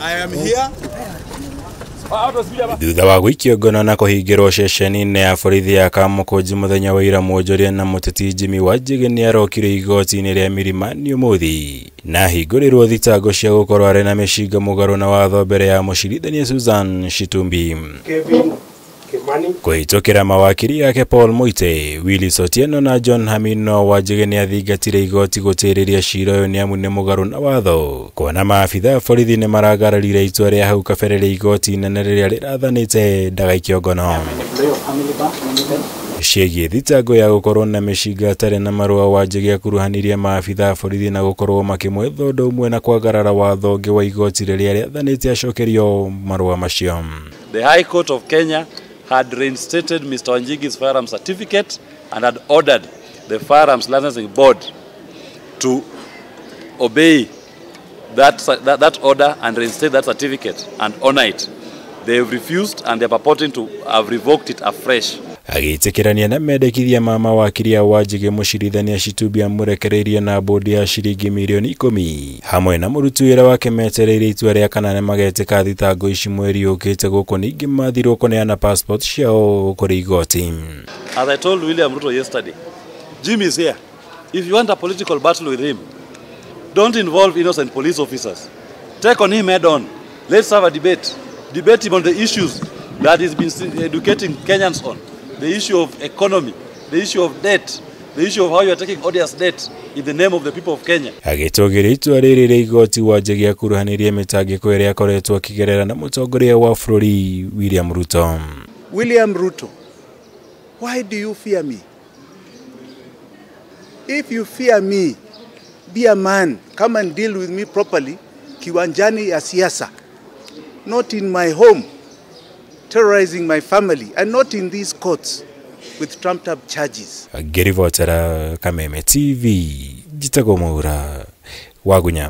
I am here. Thutha wa gũikio ngono na kũhingĩrwo ceceni-inĩ ya borithi ya Kamukunji mũthenya wa ira, Mwonjoria na MUTETI Jimmy Wanjigi nĩ arokire igoti-inĩ rĩa MIRIONI ũmũthĩ na hingũrĩrwo thitango cia gũkorwo arĩ na mĩcinga mũgarũ na watho mbere ya mũcirithania Susan Shitumbi. Kũhĩtũkĩra mawakiri yake Paul Moite, Willis Otieno na John Hamino, Wanjigi nĩ athingatire igoti gũtĩrĩria cira ũyũ nĩ amu nĩ mũgarũ na watho, kuona maabitha borithi nĩ maragararire itua rĩa hau kabere rĩa igoti inene rĩrĩa rĩrathanĩte ndagaikio ngono ciĩgiĩ thitango ya gũkorwo na mĩcinga atarĩ na marũa. Wanjigi akuruhanirie maabitha borithi na gũkorwo makĩmwetha ũndũ ũmwe na kwagarara watho ũngĩ wa igoti rĩrĩa rĩathanĩte acokerio marũa macio. The High Court of Kenya had reinstated Mr. Wanjigi's firearm certificate and had ordered the Firearms Licensing Board to obey that order and reinstate that certificate and honor it. They have refused and they are purporting to have revoked it afresh. Agĩtĩkĩrania na mendekithia ma mawakiri ya Wanjigi, mũcirithania Shitumbi amũrekereirie na bodi ya ciringi mirioni 10 hamwe na mũruti wĩra wake metereire itua rĩa kana nĩ magetĩka thitango ici mweri ũkĩte, gũkũ ningĩ mathirwo kũneana passport ciao kũrĩ igoti. As I told William Ruto yesterday, Jimmy is here. If you want a political battle with him, don't involve innocent police officers. Take on him head on. Let's have a debate. Debate him on the issues that he's been educating Kenyans on. The issue of economy, the issue of debt, the issue of how you are taking odious debt in the name of the people of Kenya. Agĩtũgĩria itua rĩrĩ rĩa igoti, Wanjigi akuruhanirie mĩtangĩko ĩrĩa akoretwo akĩgerera na mũtongoria wa bũrũri William Ruto. William Ruto, why do you fear me? If you fear me, be a man. Come and deal with me properly. Kiwanjani ya siasa, not in my home, terrorizing my family, and not in these courts with trumped up charges. Ngĩribotera Kameme TV, njitagwo Mwaura Wagunya.